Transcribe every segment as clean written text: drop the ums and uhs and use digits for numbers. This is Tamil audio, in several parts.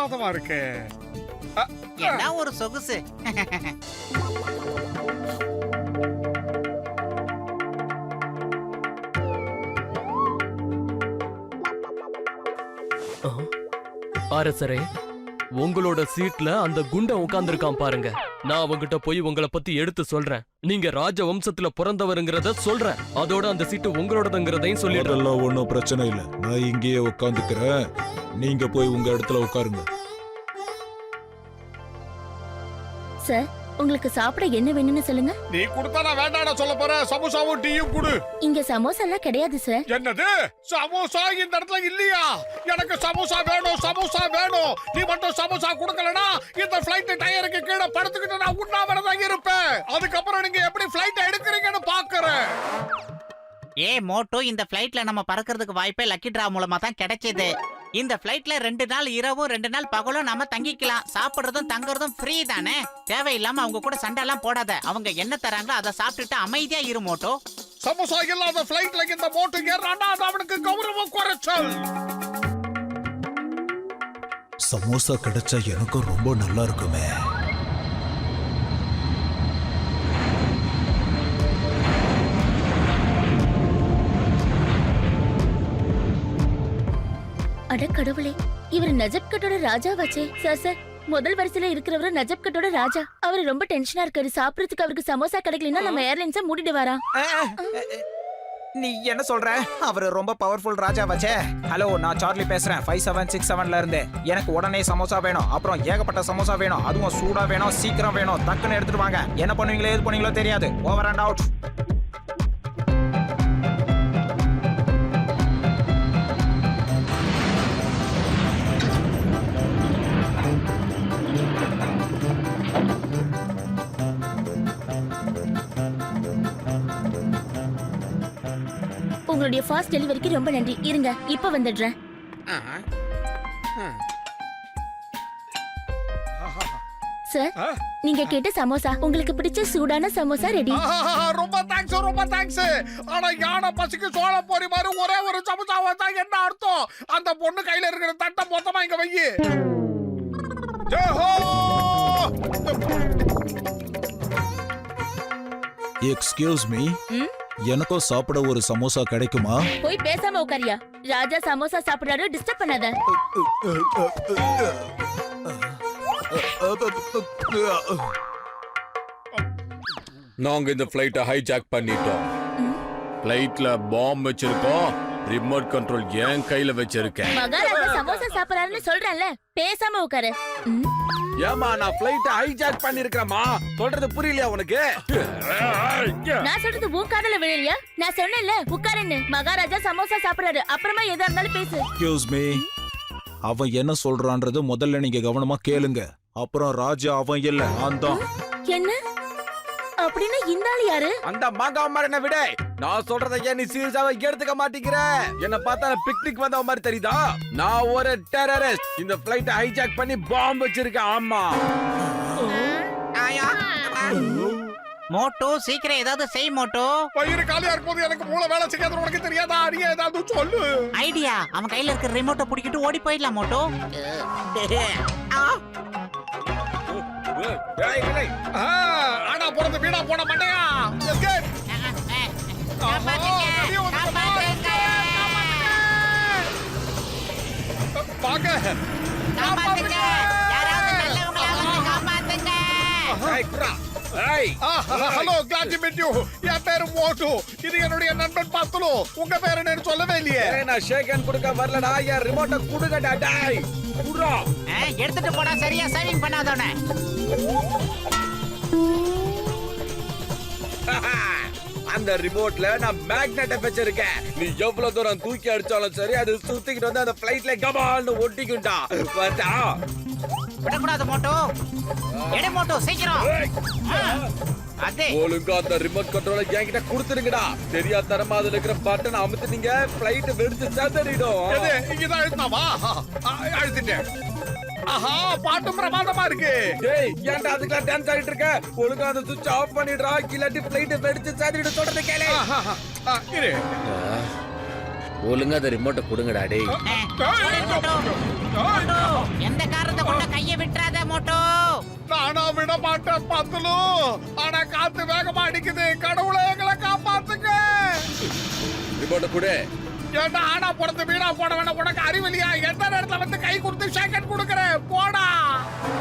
பிரமாதமா இருக்கு. என்ன ஒரு சொகுசு. அரசரே, உங்களோட சீட்ல அந்த குண்ட உட்கார்ந்திருக்கான் பாருங்க. நான் அவங்கிட்ட போய் உங்களை பத்தி எடுத்து சொல்றேன். நீங்க ராஜ வம்சத்துல பிறந்தவருங்கிறத சொல்றேன். அதோட அந்த சீட்டு உங்களோடதுங்கிறதையும் சொல்லிடுறேன். அதெல்லாம் ஒன்றும் பிரச்சனை இல்லை. நான் இங்கேயே உட்காந்துக்கிறேன். நீங்க போய் உங்க இடத்துல உட்காருங்க. சார், உங்களுக்கு சாப்பிட என்ன வேணும்னு சொல்லுங்க. நீ கொடுத்தா நான் வேண்டாம்னு சொல்ல போறேன். சமோசாவும் டீயும் கொடு. இங்க சமோசா எல்லாம் கிடையாது சார். என்னது? சமோசா இந்த இடத்துல இல்லையா? எனக்கு சமோசா வேணும், சமோசா வேணும். நீ மட்டும் சமோசா கொடுக்கலனா இந்த ஃளைட் டயருக்கு கீழே படுத்துக்கிட்டு நான் உண்ணாவிரதம் இருப்பேன். அதுக்கப்புறம் நீங்க எப்படி ஃளைட் எடுக்கிறீங்கன்னு பாக்குறேன். ஏ மோட்டோ, இந்த ஃளைட்ல நம்ம பறக்கிறதுக்கு வாய்ப்பே லக்கி டிரா மூலமா தான் கிடைச்சது. இந்த ஃளைட்ல 2 நாள் இரவும் 2 நாள் பகலும் நாம தங்கிக்கலாம். சாப்பிடுறதும் தங்குறதும் ஃப்ரீ தானே. தேவையில்லாம அவங்க கூட சண்டை எல்லாம் போடாத. அவங்க என்ன தராங்களோ அதை சாப்பிட்டுட்டு அமைதியா இரு மோட்டோ. சமோசா இல்லாத ஃளைட்ல இந்த மோட்டோ ஏறானா அது அவனுக்கு கௌரவம் குறைச்சல். சமோசா கிடைச்சா எனக்கும் ரொம்ப நல்லா இருக்குமே. அட கடவுளே, இவர் நஜப்கட்டோட ராஜாவாச்சே. சார் சார், முதல் வரிசையில இருக்கிறவரு நஜப்கட்டோட ராஜா. அவரு ரொம்ப டென்ஷனா இருக்காரு. சாப்பிடறதுக்கு அவருக்கு சமோசா கிடைக்கலன்னா நம்ம ஏர்லைன்ஸை மூடிடுவாரா? நீ என்ன சொல்ற? அவரு ரொம்ப பவர்ஃபுல் ராஜா வச்சே. ஹலோ, நான் சார்லி பேசுறேன். 5767ல இருந்து. எனக்கு உடனே சமோசா வேணும். அப்புறம் ஏகப்பட்ட சமோசா வேணும். அதுவும் சூடா வேணும், சீக்கிரம் வேணும். டக்குன்னு எடுத்துட்டு வாங்க. என்ன பண்ணுவீங்களோ எது பண்ணுவீங்களோ தெரியாது. Over and out. உங்களுடைய ஃபாஸ்ட் டெலிவரிக்கு ரொம்ப நன்றி. இருங்க, இப்ப வந்துடுறேன். சார், நீங்க கேட்ட சமோசா, உங்களுக்கு பிடிச்ச சூடான சமோசா ரெடி. ரொம்ப தேங்க்ஸ், ரொம்ப தேங்க்ஸ். ஆனா யானை பசிக்கு சோள போரி மாதிரி ஒரே ஒரு சமோசா வந்தா என்ன அர்த்தம்? அந்த பொண்ணு கையில இருக்கிற தட்டை மொத்தமா இங்க வை. எக்ஸ்கியூஸ் மீ, எனக்கும் சாப்பிட ஒரு சமோசா கிடைக்குமா? போய் பேசாம உட்காரியா. ராஜா சமோசா சாப்பிடுறாரு, டிஸ்டர்ப் பண்ணாத. நாங்க இந்த ஃளைட்டை ஹைஜாக் பண்ணிட்டோம். ஃளைட்ல பாம்பு வச்சிருக்கோம். ரிமோட் கண்ட்ரோல் என் கையில வச்சிருக்கேன். மகாராஜா சமோசா சாப்பிடுறாருன்னு சொல்றேன்ல, பேசாம உட்காரு. ஏமா, நான் ஃளைட்டை ஹைஜாக் பண்ணிருக்கேன்மா. சொல்றது புரியலையா உனக்கு? நான் சொல்றது உன் காதுல விழலையா? நான் சொன்னேன்ல உட்காருன்னு. மகாராஜா சமோசா சாப்பிடுறாரு, அப்புறமா எதா இருந்தாலும் பேசு. எக்ஸ்கியூஸ் மீ, அவன் என்ன சொல்றான்றது முதல்ல நீங்க கவனமா கேளுங்க. அப்புறம் ராஜா அவன் இல்ல, நான் தான். என்ன அப்படின்னா இந்த ஆளு யாரு? அந்த மகாமரனை விட நான் சொல்றதை ஏன் நீ சீரியஸாவே எடுத்துக்க மாட்டேங்கிற? என்ன பார்த்தா பிக்னிக் வந்த மாதிரி தெரியுதா? நான் ஒரு டெரரிஸ்ட். இந்த ஃளைட்டை ஹைஜாக் பண்ணி பாம்பு வச்சிருக்கேன். ஆமா மோட்டோ, சீக்கிரம் ஏதாவது செய் மோட்டோ. வயிறு காலியா இருக்கும்போது எனக்கு மூளை வேலை செய்யாத உனக்கு தெரியாதா? நீ ஏதாவது சொல்லு. ஐடியா. அவன் கையில இருக்கிற ரிமோட்டை பிடிக்கிட்டு ஓடி போயிடலாம் மோட்டோ. ஆனா போறது வீணா போன மாட்டேயா. Hello, glad to meet you. என் பேரு மோட்டு. இது என்னுடைய நண்பன் பத்துலு. உங்க பேரு என்ன சொல்லவே இல்லையே. நான் ஷேக் ஹேண்ட் கொடுக்க வரலடா. என் ரிமோட்டை குடுங்கடா. டேய் குடுறா. எடுத்துட்டு போடா. சரியா சேவிங் பண்ணாதோனே. அந்த ரிமோட்ல நான் மேக்னெட்டை வச்சிருக்கேன். நீ எவ்வளவு தூரம் தூக்கி அடிச்சாலும் சரி, அது சுத்திக்கிட்டு வந்து அந்த ஃளைட்ல கபால்னு ஒட்டிக்குண்டா. பார்த்தா விடக்கூடாது மோட்டோ. எடு மோட்டோ, சீக்கிரம். அதே ஒழுங்கா அந்த ரிமோட் கண்ட்ரோலை என்கிட்ட கொடுத்துருங்கடா. தெரியாதனமா அதுல இருக்கிற பட்டன் அமுத்துனீங்க, ஃளைட் வெடிச்சு செதறிடும். இங்கதான் அழுத்தினாவா? அழுத்திட்டேன். ஆஹா, பாட்டு பிரமாதமா இருக்கு. டேய், ஏன்டா அதுக்குலாம் டான்ஸ் ஆடிட்டு இருக்க? ஒழுங்கா அந்த சுவிட்ச் ஆஃப் பண்ணிடுறா. இல்லாட்டி ஃளைட் வெடிச்சு செதறிடும். சொல்றது கேளு. இரு. ஒழுங்கா அந்த ரிமோட்டை கொடுங்கடா டேய். போடு மோட்டோ. மோட்டோ, எந்த காரணத்தை கொண்ட கையை விட்டுறாத மோட்டோ. நானா விட மாட்டேன் பத்துலு. ஆனா காத்து வேகமா அடிக்குது. கடவுளே எங்களை காப்பாத்துங்க. ரிமோட்டை கொடு. ஏண்டா ஆனா பிறந்து வீணா போட வேணாம். உனக்கு அறிவில்லையா? எந்த நேரத்துல வந்து கை கொடுத்து செகண்ட் கொடுக்கறேன். போடா.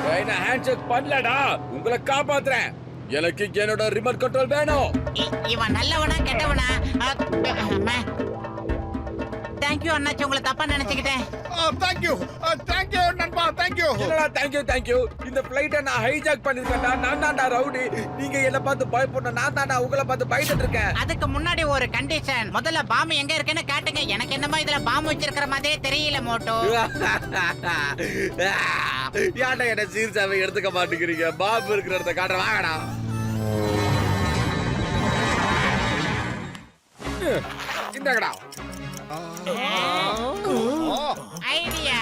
டேய், நான் ஹேண்ட் ஷேக் பண்ணலடா. உங்களை காப்பாத்துறேன். எனக்கு என்னோட ரிமோட் கண்ட்ரோல் வேணும். இவன் நல்லவனா கெட்டவனா? தேங்க்யூ அண்ணாச்சி, உங்களை தப்பா நினைச்சுக்கிட்டேன். தேங்க்யூ தேங்க்யூ நண்பா தேங்க்யூ. என்னடா தேங்க்யூ. இந்த ஃளைட்டை நான் ஹைஜாக் பண்ணிருக்கேன்டா. நான் தான்டா ரவுடி. நீங்க என்ன பார்த்து பயப்படணும். நான் தான்டா உங்களை பார்த்து பயந்துட்டு இருக்கேன். அதுக்கு முன்னாடி ஒரு கண்டிஷன். முதல்ல பாம்பு எங்க இருக்குன்னு காட்டுங்க. எனக்கு என்னமோ இதுல பாம்பு வச்சிருக்கிற மாதிரியே தெரியல மோட்டோ. ஏன்டா என்ன சீர்சாவை எடுத்துக்க மாட்டேங்கிறீங்க? பாம்பு இருக்கிற இடத்த காட்டுற வாங்கடா. இந்தங்கடா. ஐடியா.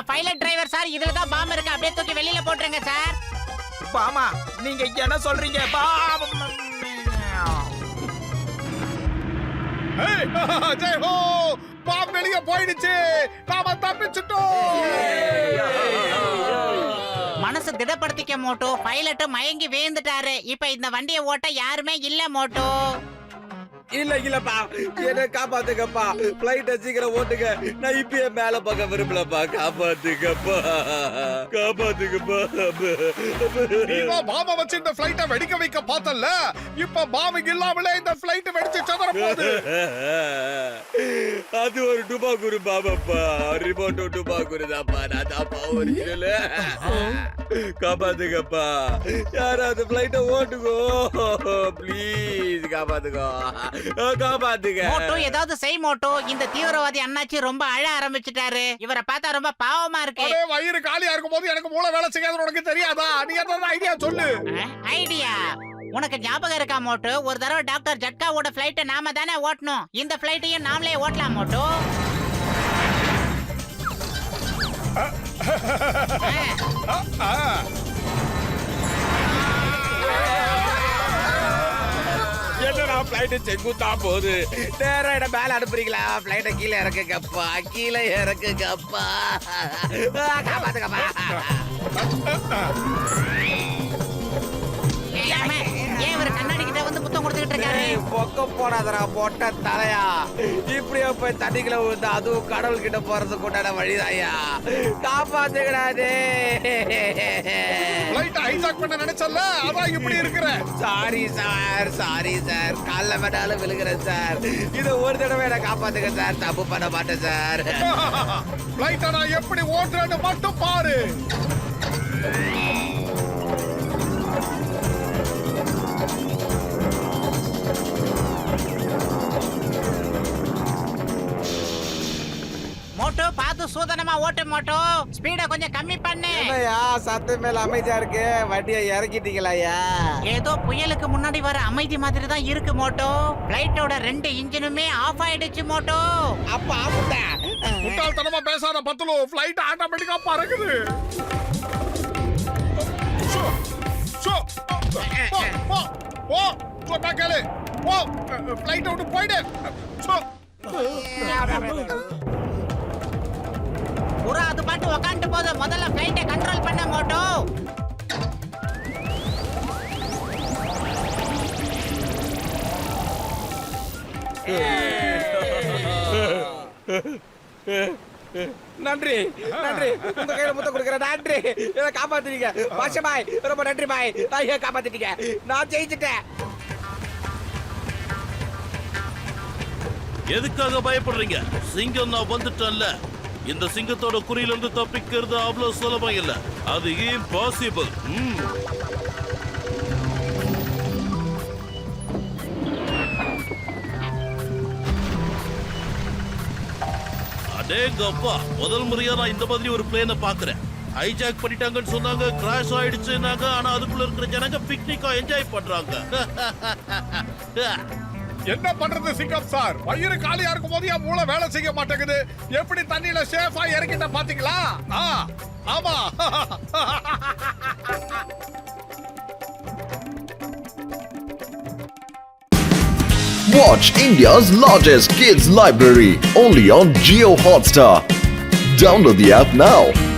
பைலட் டிரைவர் சார், இதுல தான் பாம்பு இருக்கு. அப்படியே தூக்கி வெளியில போட்டுருங்க சார். பாமா, நீங்க என்ன சொல்றீங்க? ஜெய் ஹோ. பாம்பு வெளியே போயிடுச்சு. நாம தப்பிச்சிட்டோம். மனசு திடப்படுத்திக்க மோட்டோ. பைலட் மயங்கி வேந்துட்டாரு. இப்ப இந்த வண்டியை ஓட்ட யாருமே இல்ல மோட்டோ. இல்லப்பா, என்ன காப்பாத்துங்கப்பா. பிளைட்ட சீக்கிரம் ஓட்டுங்க. நான் இப்பயே மேல பார்க்க விரும்பலப்பா. காப்பாத்துங்கப்பா. நீதான் பாம்ப வச்சு இந்த ஃளைட்டை வெடிக்க வைக்க பார்த்தல்ல. இப்ப பாம்பு இல்லாமலே இந்த ஃளைட் வெடிச்சு சதற போகுது. அது ஒரு டுபாகுரு பாபாப்பா. ரிமோட் டுபாகுரு தான்ப்பா. நான் தான்ப்பா ஒரிஜினல். காப்பாத்துங்கப்பா. யாராவது பிளைட்ட ஓட்டுங்கோ ப்ளீஸ். காப்பாத்துக்கோ. மோட்டோ, ஏதாவது செய் மோட்டோ. இந்த தீவிரவாதி அண்ணாச்சி ரொம்ப அழ ஆரம்பிச்சிட்டாரு. இவரை பார்த்தா ரொம்ப பாவமா இருக்கு. ஒரே வயிறு காலியா இருக்கும் போது எனக்கு மூளை வேலை செய்யாத உனக்கு தெரியாதா? நீ ஏதாவது ஐடியா சொல்லு. ஐடியா? உனக்கு ஞாபகம் இருக்கா மோட்டோ? ஒரு தடவை டாக்டர் ஜட்காவோட ஃளைட்டை நாம தானே ஓட்டணும். இந்த ஃளைட்டையும் நாமளே ஓட்டலாம் மோட்டோ. என்னடா பிளைட் செங்குத்தா போகுது. நேரா இடம் மேல அனுப்புறீங்களா? பிளைட்ட கீழே இறக்குங்கப்பா. கீழே இறக்குங்கப்பா. காப்பாத்துங்கப்பா. ஏன் இவர் கண்ணாடி கிட்ட வந்து முத்தம் கொடுத்துக்கிட்டு இருக்காரு? பொக்கம் போடாதடா பொட்ட தலையா. இப்படியே போய் தண்ணிக்குள்ள விழுந்து அதுவும் கடவுள் கிட்ட போறதுக்கு உண்டான வழிதாயா. காப்பாத்துக்கடா. ஃளைட்டை ஹைஜாக் பண்ண நினைச்சல்ல, அதான் இப்படி இருக்கிற. Sorry sir. கால்ல வேணாலும் விழுகிறேன் சார். இது ஒரு தடவை என்ன காப்பாத்துங்க சார். தப்பு பண்ண மாட்டேன் சார். ஃளைட்டை நான் எப்படி ஓட்டுறேன்னு மட்டும் பாரு. மோட்டோ, பார்த்து சூதனமா ஓட்டு மோட்டோ. ஸ்பீட கொஞ்சம் கம்மி பண்ணு. என்னய்யா சத்தம் மேல அமைதியா இருக்கு? வண்டியை இறக்கிட்டீங்களாயா? ஏதோ புயலுக்கு முன்னாடி வர அமைதி மாதிரி தான் இருக்கு மோட்டோ. ஃளைட்டோட 2 இன்ஜினுமே ஆஃப் ஆயிடுச்சு மோட்டோ. அப்ப ஆப்புட்டா. முட்டாள்தனமா பேசாத பத்துலு. ஃளைட் ஆட்டோமேட்டிக்கா பறக்குது. சொன்னா கேளு. ஃளைட்டை விட்டு போயிடு. புறா அது பாட்டு உக்காந்துட்டு போது. முதல்ல ஃளைட்டை கண்ட்ரோல் பண்ண மோட்டோ. நன்றி. உங்க கையில முத்தம் கொடுக்குறேன். நன்றி. இதை காப்பாத்திட்டீங்க. பாஷா பாய், ரொம்ப நன்றி பாய். ஐயா காப்பாத்திட்டீங்க. நான் ஜெயிச்சிட்டேன். எதுக்காக பயப்படுறீங்க? சிங்கம் நான் வந்துட்டேன்ல. இந்த சிங்கத்தோட குறியில இருந்து தப்பிக்கிறது அவ்வளவு சுலபம் இல்ல. அது இம்பாசிபிள். அடேங்கப்பா, முதல் முறையா நான் இந்த மாதிரி ஒரு பிளேனை பாக்குறேன். ஹைஜாக் பண்ணிட்டாங்கன்னு சொன்னாங்க, கிராஷ் ஆயிடுச்சுன்னாங்க. ஆனா அதுக்குள்ள இருக்கிற ஜனங்க பிக்னிக்கா என்ஜாய் பண்றாங்க. என்ன பண்றது சிங்கம் சார்? வயிறு காலியா இருக்கும் போது என் மூளை வேலை செய்ய மாட்டேங்குது. எப்படி தண்ணியில சேஃபா இறக்கிட்ட பாத்தீங்களா? ஆமா. Watch India's largest kids library only on Jio Hotstar. Download the app now.